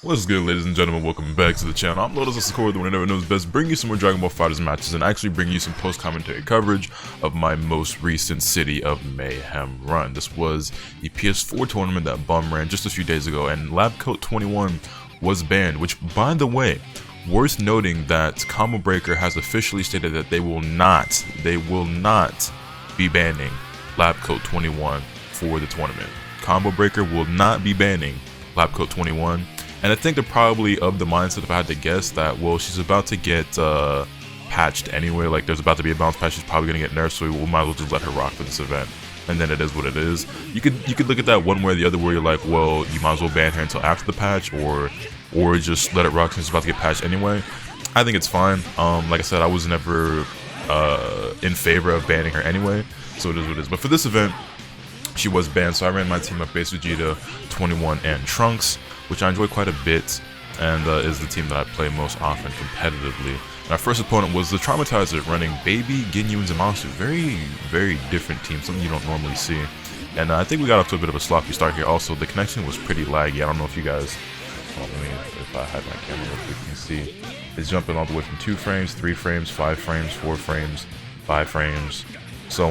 What's good, ladies and gentlemen? Welcome back to the channel. I'm LotusAsakura, the one who never knows best, bring you some more Dragon Ball FighterZ matches and actually bring you some post-commentary coverage of my most recent City of Mayhem run. This was the PS4 tournament that Bum ran just a few days ago, and Lab Coat 21 was banned, which, by the way, worth noting that Combo Breaker has officially stated that they will not be banning Lab Coat 21 for the tournament. Combo Breaker will not be banning Lab Coat 21. And I think they're probably of the mindset, if I had to guess, that, well, she's about to get patched anyway. Like, there's about to be a bounce patch. She's probably going to get nerfed, so we might as well just let her rock for this event. And then it is what it is. You could look at that one way or the other, where you're like, well, you might as well ban her until after the patch, or just let it rock since it's about to get patched anyway. I think it's fine. Like I said, I was never in favor of banning her anyway, so it is what it is. But for this event, she was banned, so I ran my team up Base Vegeta, 21, and Trunks, which I enjoy quite a bit, and is the team that I play most often competitively. And our first opponent was the Traumatizer, running Baby, Ginyu, and Zamasu. Very, very different team, something you don't normally see. And I think we got off to a bit of a sloppy start here. Also, the connection was pretty laggy. I don't know if you guys... Let me, if I hide my camera real quick, you can see it's jumping all the way from 2 frames, 3 frames, 5 frames, 4 frames, 5 frames. So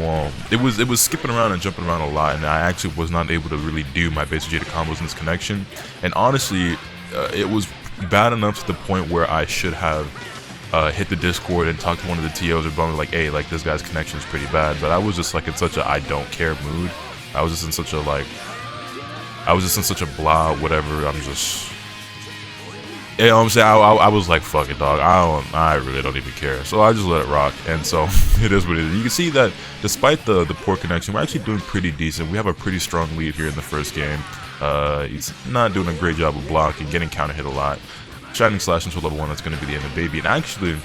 it was skipping around and jumping around a lot, and I actually was not able to really do my Base Vegeta combos in this connection. And honestly, it was bad enough to the point where I should have hit the Discord and talked to one of the TOs or bummed like, hey, like, this guy's connection is pretty bad. But I was just like in such a I don't care mood. I was just in such a blah whatever. I'm just, you know what I'm saying? I was like, fuck it, dog. I really don't even care. So I just let it rock. And so it is what it is. You can see that despite the poor connection, we're actually doing pretty decent. We have a pretty strong lead here in the first game. He's not doing a great job of blocking, getting counter hit a lot. Shining Slash into level 1, that's going to be the end of Baby. And actually,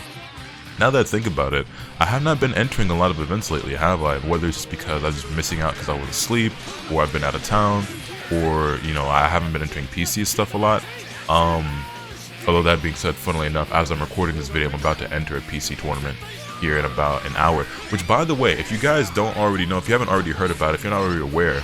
now that I think about it, I have not been entering a lot of events lately, have I? Whether it's because I was just missing out because I was asleep, or I've been out of town, or, you know, I haven't been entering PC stuff a lot. Although that being said, funnily enough, as I'm recording this video, I'm about to enter a PC tournament here in about an hour. Which, by the way, if you guys don't already know, if you haven't already heard about it, if you're not already aware,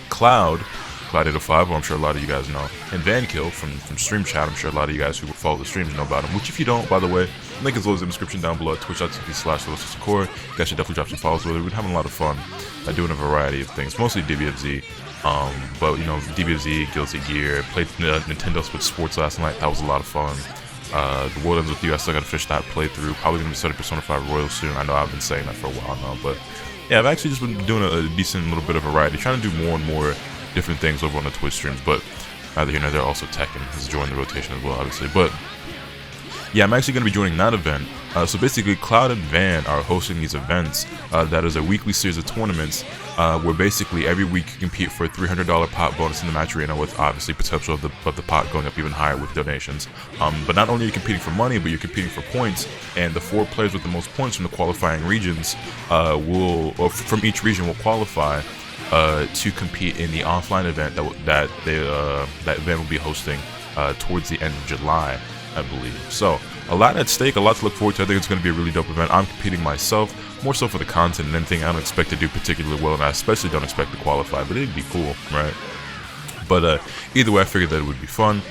Cloud 805, well, I'm sure a lot of you guys know, and Vankill from Stream Chat, I'm sure a lot of you guys who follow the streams know about him. Which, if you don't, by the way, link is always in the description down below at twitch.tv/LotusAsakura. You guys should definitely drop some follows with it. We're having a lot of fun doing a variety of things, mostly DBFZ. But you know, DBFZ, Guilty Gear, played Nintendo Switch Sports last night. That was a lot of fun. The World Ends With You, I still gotta finish that playthrough. Probably gonna be starting Persona 5 Royal soon. I know I've been saying that for a while now, but yeah, I've actually just been doing a decent little bit of variety, trying to do more and more different things over on the Twitch streams. But neither here nor there. Also, Tekken has joined the rotation as well, obviously. But yeah, I'm actually going to be joining that event. So basically, Cloud and Van are hosting these events. That is a weekly series of tournaments where basically every week you compete for a $300 pot bonus in the match arena, with obviously potential of the pot going up even higher with donations. But not only are you competing for money, but you're competing for points. And the 4 players with the most points from the qualifying regions from each region will qualify to compete in the offline event that event will be hosting towards the end of July, I believe. So a lot at stake, a lot to look forward to. I think it's going to be a really dope event. I'm competing myself, more so for the content and anything I don't expect to do particularly well, and I especially don't expect to qualify, but it'd be cool, right? But either way, I figured that it would be fun.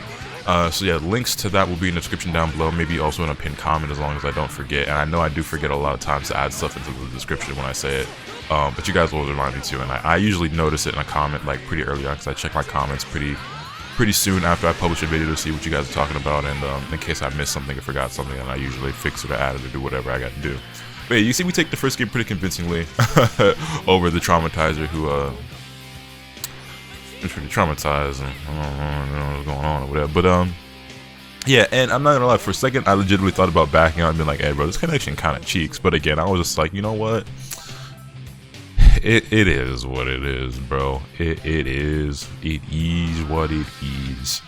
So yeah, links to that will be in the description down below, maybe also in a pinned comment as long as I don't forget. And I know I do forget a lot of times to add stuff into the description when I say it, but you guys will remind me too, and I usually notice it in a comment like pretty early on, because I check my comments pretty soon after I publish a video to see what you guys are talking about, and in case I missed something or forgot something, and I usually fix it or add it or do whatever I got to do. But yeah, you see we take the first game pretty convincingly over the Traumatizer, who was pretty traumatized, and I don't know what's going on or whatever. But yeah, and I'm not gonna lie, for a second I legitimately thought about backing out and being like, hey bro, this connection kind of cheeks. But again, I was just like, you know what? It is what it is, bro. It is what it is.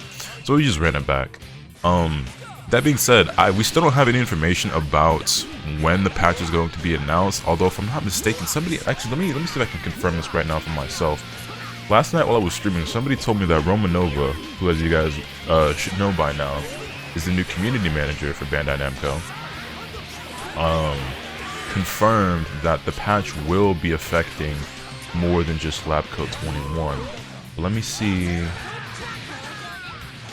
So we just ran it back. That being said, we still don't have any information about when the patch is going to be announced. Although, if I'm not mistaken, somebody actually let me see if I can confirm this right now for myself. Last night while I was streaming, somebody told me that Romanova, who, as you guys should know by now, is the new community manager for Bandai Namco, confirmed that the patch will be affecting more than just Lab Coat 21. Let me see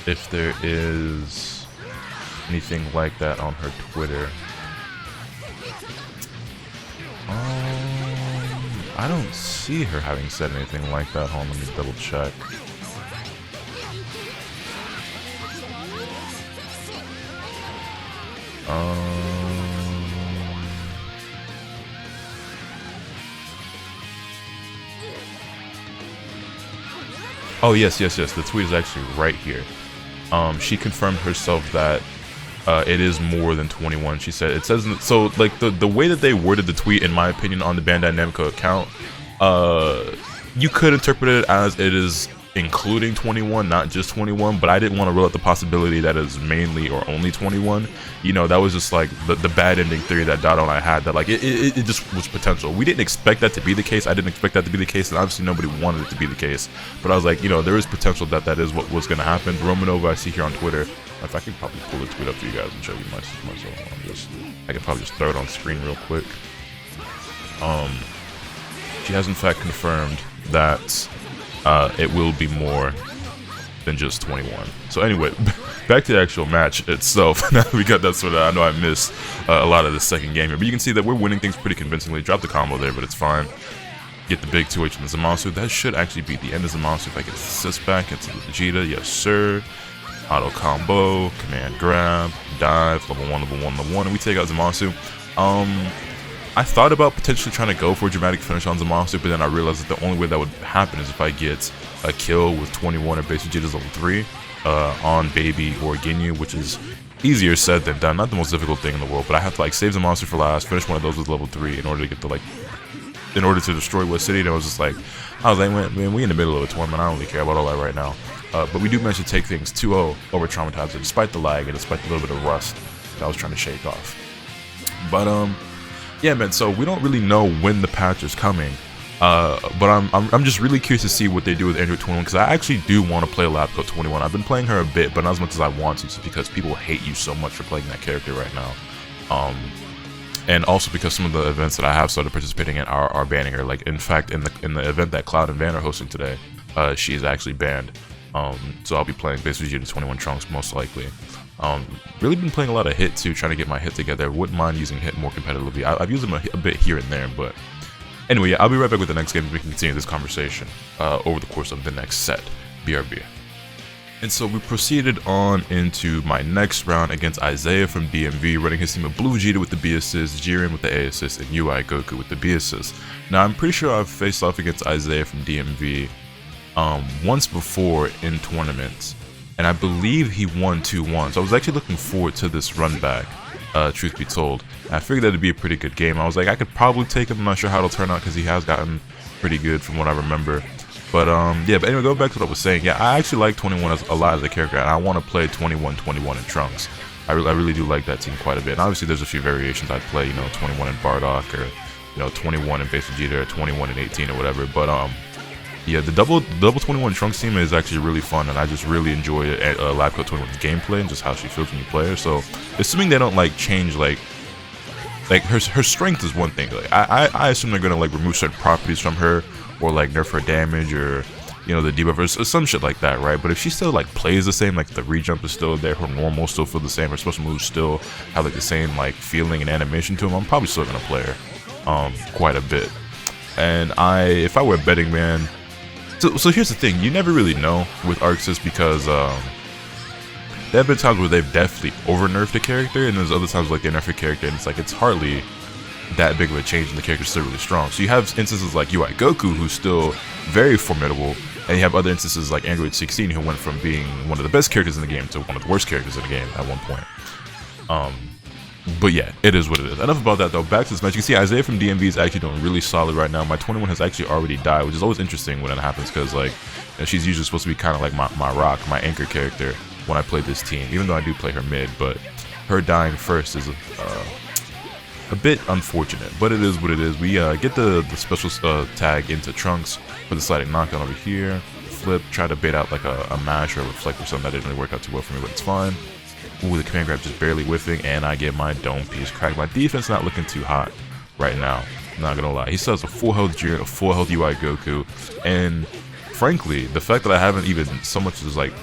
if there is anything like that on her Twitter. I don't see her having said anything like that. Hold on, let me double check. Oh yes, the tweet is actually right here. She confirmed herself that it is more than 21. She said, it says, so like the way that they worded the tweet, in my opinion, on the Bandai Namco account, you could interpret it as it is including 21, not just 21, but I didn't want to rule out the possibility that it's mainly or only 21. You know, that was just like the bad ending theory that Dado and I had, that like it just was potential. We didn't expect that to be the case. I didn't expect that to be the case, and obviously nobody wanted it to be the case. But I was like, you know, there is potential that that is what was going to happen. Romanova, I see here on Twitter. If I could probably pull the tweet up for you guys and show you myself. I could probably just throw it on screen real quick. She has in fact confirmed that it will be more than just 21. So anyway, back to the actual match itself. Now that we got that sorted out, I know I missed a lot of the second game here, but you can see that we're winning things pretty convincingly. Drop the combo there, but it's fine. Get the big 2H from the Zamasu. That should actually be the end of Zamasu if I get assist back into the Vegeta. Yes, sir. Auto combo, command grab, dive, level 1, and we take out Zamasu. I thought about potentially trying to go for a dramatic finish on Zamasu, but then I realized that the only way that would happen is if I get a kill with 21 or base Vegeta's level 3 on Baby or Ginyu, which is easier said than done. Not the most difficult thing in the world, but I have to like save Zamasu for last, finish one of those with level 3 in order to get the like, in order to destroy West City. And I was just like, man, we in the middle of a tournament. I don't really care about all that right now. But we do manage to take things 2-0 over Traumatizer, despite the lag and despite the little bit of rust that I was trying to shake off. But yeah, man. So we don't really know when the patch is coming. But I'm just really curious to see what they do with Android 21, because I actually do want to play Lab Coat 21. I've been playing her a bit, but not as much as I want to, just because people hate you so much for playing that character right now. And also because some of the events that I have started participating in are banning her. Like, in fact, in the event that Cloud and Van are hosting today, she is actually banned. So I'll be playing base Vegeta 21 Trunks most likely. Really been playing a lot of Hit too, trying to get my Hit together. Wouldn't mind using Hit more competitively. I've used him a bit here and there, but anyway, yeah, I'll be right back with the next game. We can continue this conversation over the course of the next set. BRB. And so we proceeded on into my next round against Isaiah from DMV, running his team of Blue Vegeta with the B assist, Jiren with the A assist, and UI Goku with the B assist. Now I'm pretty sure I've faced off against Isaiah from DMV once before in tournaments, and I believe he won 2-1. So I was actually looking forward to this run back, truth be told. And I figured that'd be a pretty good game. I was like, I could probably take him. I'm not sure how it'll turn out because he has gotten pretty good from what I remember. But yeah, but anyway, go back to what I was saying. Yeah, I actually like 21 a lot as a character, and I want to play 21 in Trunks. I really do like that team quite a bit. And obviously, there's a few variations I'd play, you know, 21 in Bardock, or you know, 21 in Base Vegeta, or 21 in 18 or whatever. But yeah, the double 21 Trunks team is actually really fun, and I just really enjoy it. Lab Coat 21's gameplay and just how she feels when you play her. So, assuming they don't like change like her strength is one thing. Like I assume they're gonna like remove certain properties from her, or like nerf her damage, or you know, the debuff or some shit like that, right? But if she still like plays the same, like the rejump is still there, her normal still feel the same, her special moves still have like the same like feeling and animation to them, I'm probably still gonna play her quite a bit. And if I were a betting man, so here's the thing, you never really know with Arxis, because there have been times where they've definitely over nerfed a character, and there's other times like they nerf a character and it's like it's hardly that big of a change and the character's still really strong. So you have instances like UI Goku, who's still very formidable, and you have other instances like Android 16, who went from being one of the best characters in the game to one of the worst characters in the game at one point. But yeah, it is what it is. Enough about that though. Back to this match. You can see Isaiah from DMV is actually doing really solid right now. My 21 has actually already died, which is always interesting when that happens, because like, you know, she's usually supposed to be kind of like my rock, my anchor character when I play this team, even though I do play her mid. But her dying first is a bit unfortunate, but it is what it is. We get the special tag into Trunks for the sliding knockdown over here. Flip, try to bait out like a mash or a reflect or something. That didn't really work out too well for me, but it's fine. Ooh, the command grab just barely whiffing, and I get my dome piece cracked. My defense not looking too hot right now, not gonna lie. He still has a full health Jiren, a full health UI Goku, and frankly, the fact that I haven't even so much as like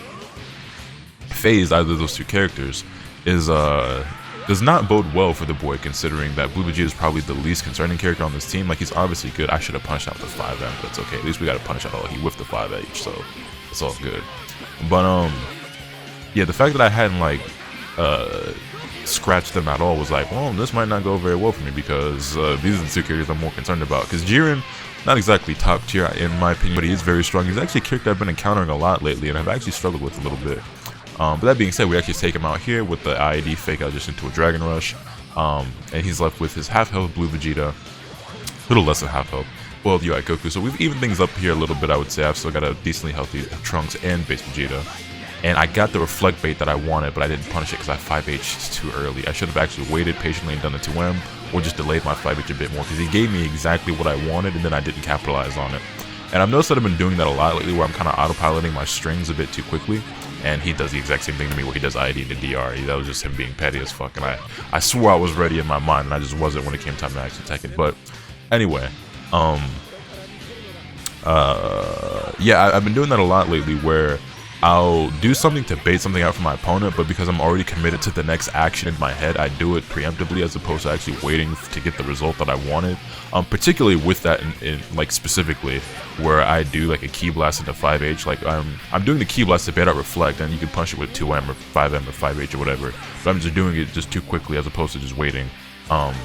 phased either of those two characters is does not bode well for the boy, considering that Blue Vegeta is probably the least concerning character on this team. Like, he's obviously good. I should have punished out the 5M, but that's okay. At least we got to punish out all. He whiffed the 5H, so it's all good. But yeah, the fact that I hadn't like scratched them at all was like, well, this might not go very well for me, because these are the two characters I'm more concerned about. Because Jiren, not exactly top tier in my opinion, but he is very strong. He's actually a character I've been encountering a lot lately, and I've actually struggled with a little bit. But that being said, we actually take him out here with the IID fake out just into a Dragon Rush, and he's left with his half health Blue Vegeta, a little less than half health, well, UI Goku. So we've evened things up here a little bit, I would say. I've still got a decently healthy Trunks and base Vegeta. And I got the reflect bait that I wanted, but I didn't punish it because I 5H too early. I should have actually waited patiently and done the 2M, or just delayed my 5H a bit more, because he gave me exactly what I wanted, and then I didn't capitalize on it. And I've noticed that I've been doing that a lot lately, where I'm kind of autopiloting my strings a bit too quickly. And he does the exact same thing to me, where he does ID to DR. That was just him being petty as fuck. And I swore I was ready in my mind, and I just wasn't when it came time to actually tech it. But anyway, yeah, I've been doing that a lot lately, where I'll do something to bait something out from my opponent, but because I'm already committed to the next action in my head, I do it preemptively as opposed to actually waiting to get the result that I wanted. Particularly with that, in like specifically, where I do like a Ki Blast into 5H. Like I'm doing the Ki Blast to bait out reflect, and you can punch it with 2M or 5M or 5H or whatever. But I'm just doing it just too quickly as opposed to just waiting. And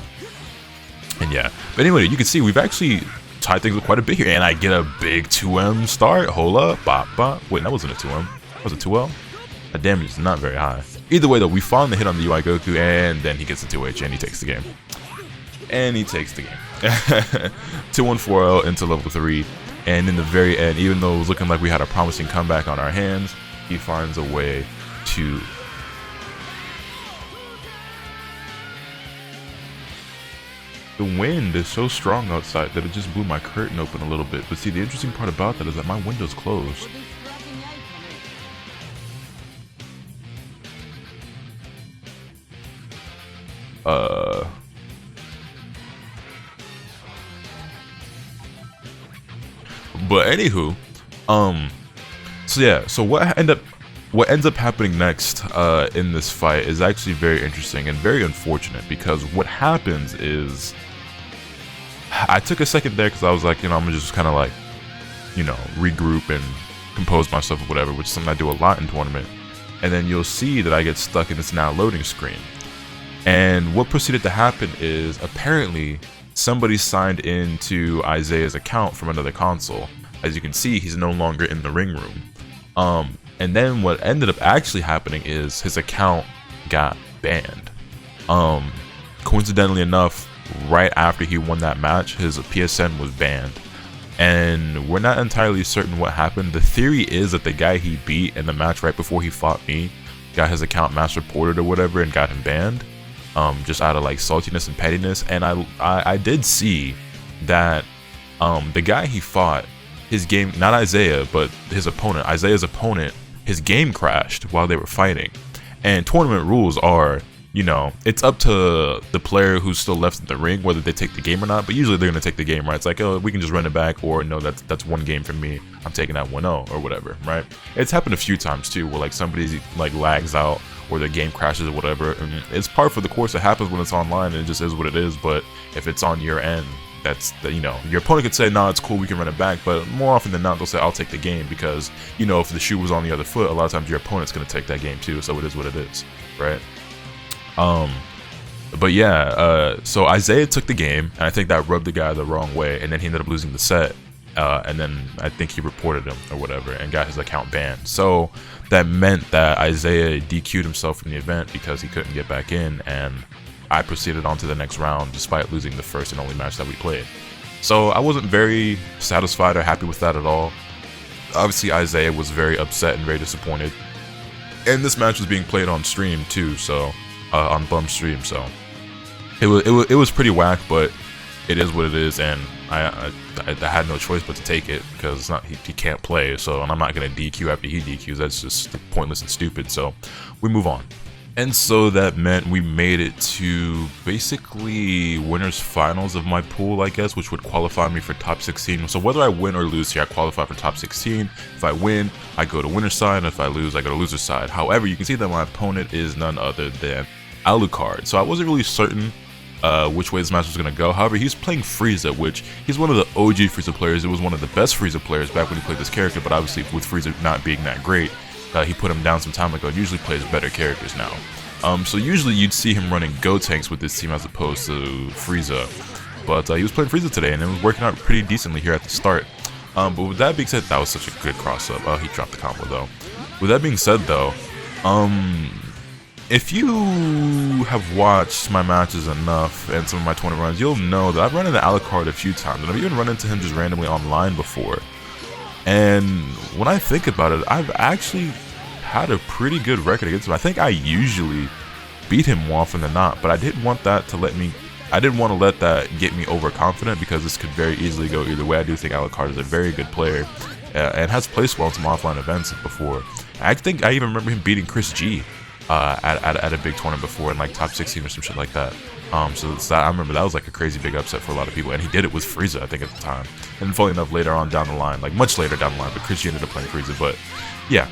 yeah. But anyway, you can see we've actually tied things up quite a bit here, and I get a big 2M start. Hold up, bop bop. Wait, that wasn't a 2M. That was a 2L. The damage is not very high. Either way though, we finally hit on the UI Goku, and then he gets the 2H and he takes the game. And he takes the game. 2-1-4L into level 3, and in the very end, even though it was looking like we had a promising comeback on our hands, he finds a way to the wind is so strong outside that it just blew my curtain open a little bit. But see, the interesting part about that is that my window's closed. But anywho, so yeah, so what ends up happening next in this fight is actually very interesting and very unfortunate, because what happens is I took a second there because I was like, you know, I'm gonna just kind of like, you know, regroup and compose myself or whatever, which is something I do a lot in tournament. And then you'll see that I get stuck in this now loading screen. And what proceeded to happen is apparently somebody signed into Isaiah's account from another console. As you can see, he's no longer in the ring room. And then what ended up actually happening is his account got banned. Coincidentally enough, right after he won that match, his PSN was banned. And we're not entirely certain what happened. The theory is that the guy he beat in the match right before he fought me got his account mass reported or whatever and got him banned. Just out of like saltiness and pettiness. And I did see that the guy he fought, his game, not Isaiah, but his opponent, Isaiah's opponent, his game crashed while they were fighting. And tournament rules are, you know, it's up to the player who's still left in the ring whether they take the game or not, but usually they're going to take the game, right? It's like, oh, we can just run it back, or no, that's one game for me, I'm taking that 1-0 or whatever, right? It's happened a few times too, where like somebody like lags out or their game crashes or whatever, and it's part for the course. It happens when it's online, and it just is what it is. But if it's on your end, that's the, you know, your opponent could say, nah, it's cool, we can run it back, but more often than not they'll say, I'll take the game, because, you know, if the shoe was on the other foot, a lot of times your opponent's going to take that game too, so it is what it is, right? But yeah, so Isaiah took the game, and I think that rubbed the guy the wrong way, and then he ended up losing the set, and then I think he reported him or whatever and got his account banned. So that meant that Isaiah DQ'd himself from the event because he couldn't get back in, and I proceeded on to the next round despite losing the first and only match that we played. So I wasn't very satisfied or happy with that at all. Obviously Isaiah was very upset and very disappointed, and this match was being played on stream too, so on Bum stream, so it was pretty whack, but it is what it is, and I had no choice but to take it, because it's not, he can't play, so, and I'm not gonna DQ after he DQs. That's just pointless and stupid. So we move on. And so that meant we made it to basically winners finals of my pool, I guess, which would qualify me for top 16. So whether I win or lose here, I qualify for top 16. If I win, I go to winner's side, and if I lose, I go to loser's side. However, you can see that my opponent is none other than Alucard. So I wasn't really certain which way this match was going to go. However, he's playing Frieza, which he's one of the OG Frieza players. It was one of the best Frieza players back when he played this character, but obviously with Frieza not being that great, he put him down some time ago. Usually plays better characters now. So usually you'd see him running Go tanks with this team as opposed to Frieza. But he was playing Frieza today, and it was working out pretty decently here at the start. But with that being said, that was such a good cross-up. Oh, he dropped the combo though. With that being said though, if you have watched my matches enough and some of my tournament runs, you'll know that I've run into Alucard a few times, and I've even run into him just randomly online before. And when I think about it, I've actually had a pretty good record against him. I think I usually beat him more often than not, but I didn't want that to let that get me overconfident, because this could very easily go either way. I do think Alucard is a very good player and has placed well in some offline events before. I think I even remember him beating Chris G at a big tournament before in like top 16 or some shit like that. So I remember that was like a crazy big upset for a lot of people, and he did it with Frieza, I think, at the time. And funny enough, later on down the line, like much later down the line, but Chris G ended up playing Frieza. But yeah.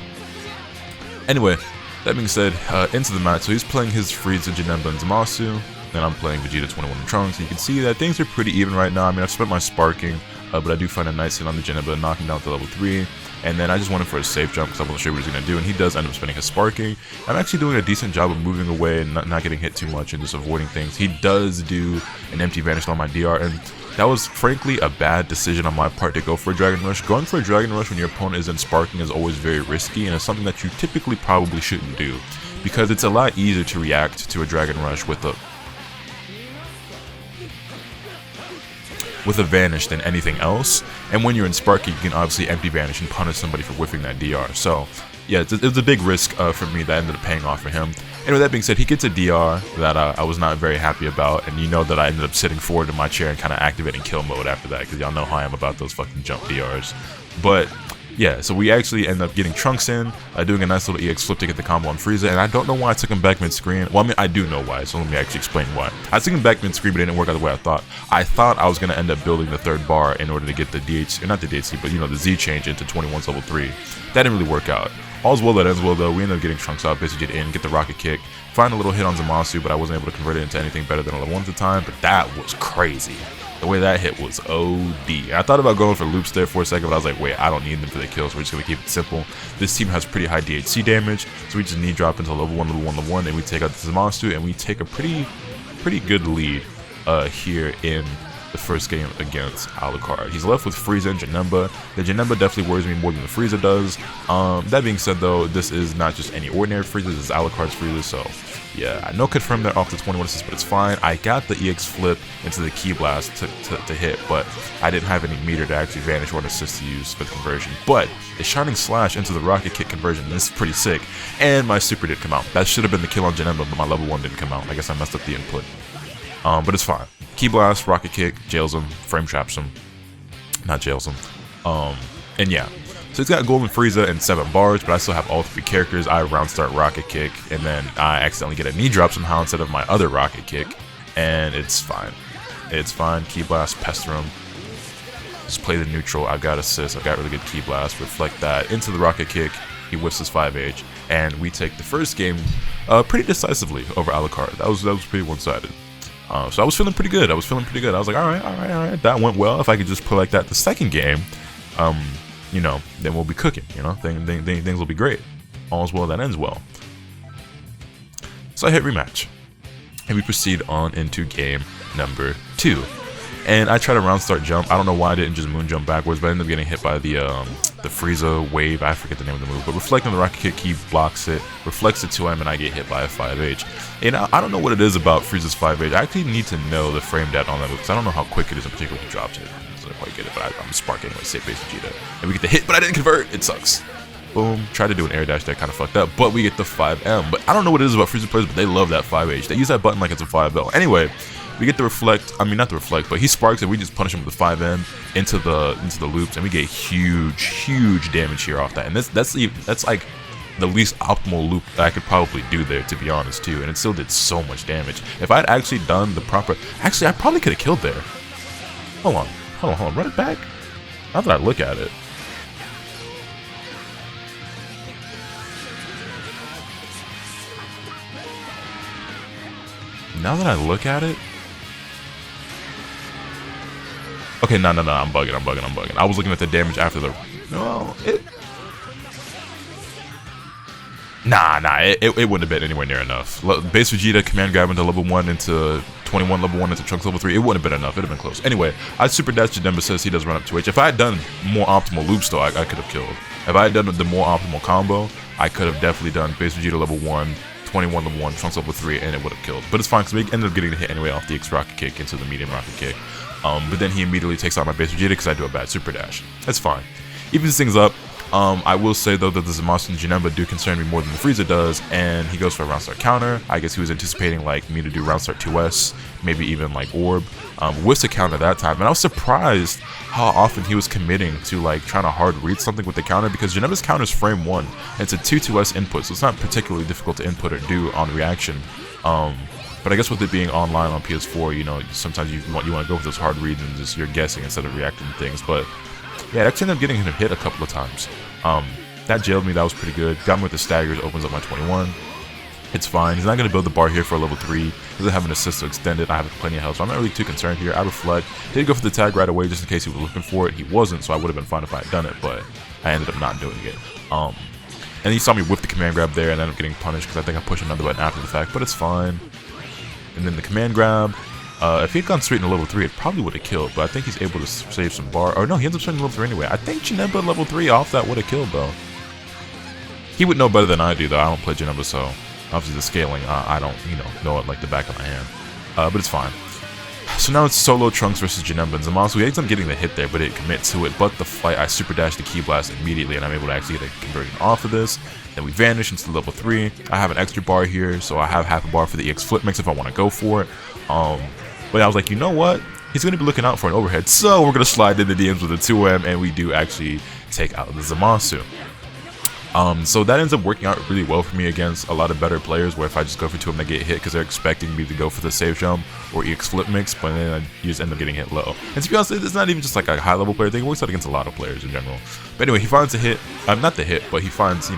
Anyway, that being said, into the match. So he's playing his Frieza, Janemba, and Zamasu, and I'm playing Vegeta 21 and Trunks. You can see that things are pretty even right now. I mean, I've spent my sparking, but I do find a nice hit on the Janemba, knocking down to level 3. And then I just went in for a safe jump because I wasn't sure what he was going to do, and he does end up spending his sparking. I'm actually doing a decent job of moving away and not getting hit too much and just avoiding things. He does do an empty vanish on my DR, and that was frankly a bad decision on my part to go for a Dragon Rush. Going for a Dragon Rush when your opponent isn't sparking is always very risky, and it's something that you typically probably shouldn't do, because it's a lot easier to react to a Dragon Rush with a vanish than anything else. And when you're in Sparky, you can obviously empty vanish and punish somebody for whiffing that DR. So yeah, it was a big risk for me that ended up paying off for him. And with that being said, he gets a DR that I was not very happy about, and you know that I ended up sitting forward in my chair and kind of activating kill mode after that, because y'all know how I am about those fucking jump DRs. But yeah, so we actually end up getting Trunks in, doing a nice little EX flip to get the combo on Frieza, and I don't know why I took him back mid-screen. Well, I mean, I do know why, so let me actually explain why. I took him back mid-screen, but it didn't work out the way I thought. I thought I was going to end up building the third bar in order to get the DH, or not the DHC, but you know, the Z change into 21's level 3. That didn't really work out. All's well that ends well though. We ended up getting Trunks out, basically get in, get the rocket kick, find a little hit on Zamasu, but I wasn't able to convert it into anything better than a level 1 at the time, but that was crazy. The way that hit was OD. I thought about going for loops there for a second, but I was like, wait, I don't need them for the kills. We're just going to keep it simple. This team has pretty high DHC damage, so we just knee drop into level 1, level 1, level 1, and we take out the Zamasu, and we take a pretty good lead here in the first game against Alucard. He's left with Frieza and Janemba. The Janemba definitely worries me more than the Frieza does. That being said though, this is not just any ordinary Frieza, this is Alucard's Frieza, so yeah, I know confirm there off the 21 assist, but it's fine. I got the EX flip into the Ki Blast to hit, but I didn't have any meter to actually vanish or an assist to use for the conversion. But the Shining Slash into the Rocket Kick conversion, this is pretty sick, and my super did come out. That should have been the kill on Janemba, but my level 1 didn't come out. I guess I messed up the input. But it's fine. Ki Blast, Rocket Kick, jails him, frame traps him. Not jails him. And yeah. So he's got Golden Frieza and 7 bars, but I still have all 3 characters. I round start Rocket Kick, and then I accidentally get a knee drop somehow instead of my other Rocket Kick, and it's fine. It's fine. Ki Blast, pester him. Just play the neutral. I've got assist. I've got really good Ki Blast. Reflect that into the Rocket Kick. He whiffs his 5H, and we take the first game pretty decisively over Alucard. That was pretty one-sided. So I was feeling pretty good. I was like, all right, that went well. If I could just play like that the second game, you know, then we'll be cooking. You know, things will be great. All's well that ends well. So I hit rematch, and we proceed on into game number 2. And I try to round start jump. I don't know why I didn't just moon jump backwards, but I ended up getting hit by the Frieza wave. I forget the name of the move, but reflecting the Rocket Kick, he blocks it, reflects it to him, and I get hit by a 5H. And I don't know what it is about Frieza's 5H. I actually need to know the frame data on that move, because I don't know how quick it is in particular. He drops it. So I don't quite get it, but I'm spark anyway. Safe base Vegeta, and we get the hit, but I didn't convert. It sucks. Boom. Tried to do an air dash there, kind of fucked up, but we get the 5M. But I don't know what it is about Frieza players, but they love that 5H. They use that button like it's a 5L. Anyway. We get the reflect, I mean not the reflect, but he sparks and we just punish him with the 5M into the loops, and we get huge damage here off that. And that's like the least optimal loop that I could probably do there, to be honest, too. And it still did so much damage. If I'd actually done the proper... Actually, I probably could have killed there. Hold on. Run it back. Now that I look at it. Now that I look at it... Okay, no, I'm bugging. I was looking at the damage after the... No, it... Nah, it wouldn't have been anywhere near enough. Base Vegeta, command grab into level 1, into 21, level 1, into Trunks level 3, it wouldn't have been enough. It would have been close. Anyway, I super dash Janemba, says he does run up to H. If I had done more optimal loops, though, I could have killed. If I had done the more optimal combo, I could have definitely done Base Vegeta level 1, 21 level 1, Trunks level 3, and it would have killed. But it's fine, because we ended up getting the hit anyway off the X rocket kick into the medium rocket kick. But then he immediately takes out my Base Vegeta because I do a bad super dash. That's fine. Evens things up. I will say though that the Zamasu and Janemba do concern me more than the Frieza does, and he goes for a round start counter. I guess he was anticipating like me to do round start 2S, maybe even like Orb. With the counter that time, and I was surprised how often he was committing to like trying to hard read something with the counter, because Janemba's counter is frame 1, and it's a 2-2S input, so it's not particularly difficult to input or do on reaction. But I guess with it being online on PS4, you know, sometimes you want to go for those hard reads and just you're guessing instead of reacting to things. But yeah, it actually ended up getting him hit a couple of times. That jailed me, that was pretty good. Got me with the staggers, opens up my 21. It's fine. He's not going to build the bar here for a level 3. He doesn't have an assist to extend it. I have plenty of health, so I'm not really too concerned here. I reflect. Did go for the tag right away just in case he was looking for it. He wasn't, so I would have been fine if I had done it, but I ended up not doing it. And he saw me whip the command grab there and ended up getting punished because I think I pushed another button after the fact, but it's fine. And then the command grab. If he'd gone straight into level 3, it probably would have killed, but I think he's able to save some bar. Or no, he ends up starting level 3 anyway. I think Janemba level 3 off that would have killed, though. He would know better than I do, though. I don't play Janemba, so obviously the scaling, I don't, know it like the back of my hand. But it's fine. So now it's solo Trunks versus Janemba and Zamasu. He ends up getting the hit there, but it commits to it. But the fight, I super dash the Ki Blast immediately, and I'm able to actually get a conversion off of this. Then we vanish into level 3. I have an extra bar here, so I have half a bar for the EX Flip Mix if I want to go for it. But I was like, you know what? He's going to be looking out for an overhead, so we're going to slide into DMs with a 2M, and we do actually take out the Zamasu. So that ends up working out really well for me against a lot of better players, where if I just go for 2M, they get hit because they're expecting me to go for the safe jump or EX Flip Mix, but then I just end up getting hit low. And to be honest, it's not even just like a high level player thing, it works out against a lot of players in general. But anyway, he finds a hit, not the hit, but he finds,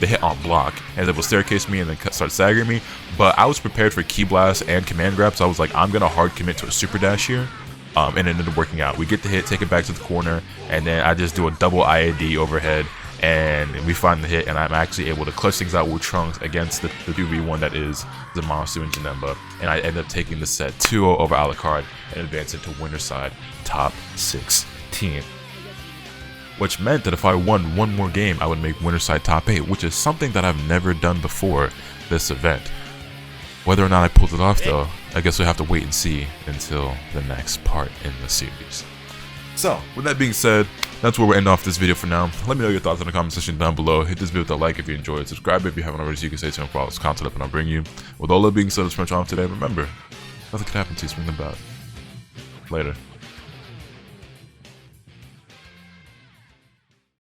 the hit on block, and it will staircase me and then start staggering me. But I was prepared for Ki Blast and command grab, so I was like, I'm gonna hard commit to a super dash here. And it ended up working out. We get the hit, take it back to the corner, and then I just do a double IAD overhead, and we find the hit, and I'm actually able to clutch things out with Trunks against the 2v1 that is Zamasu and Janemba, and I end up taking the set 2-0 over Alucard and advance into winner side top 16. Which meant that if I won one more game, I would make winner side top 8, which is something that I've never done before this event. Whether or not I pulled it off, though, I guess we'll have to wait and see until the next part in the series. So, with that being said, that's where we'll end off this video for now. Let me know your thoughts in the comment section down below. Hit this video with a like if you enjoyed. Subscribe if you haven't already, so you can stay tuned for all this content up and I'll bring you. With all that being said, it's much on today. Remember, nothing can happen to you. Swing the bat. Later.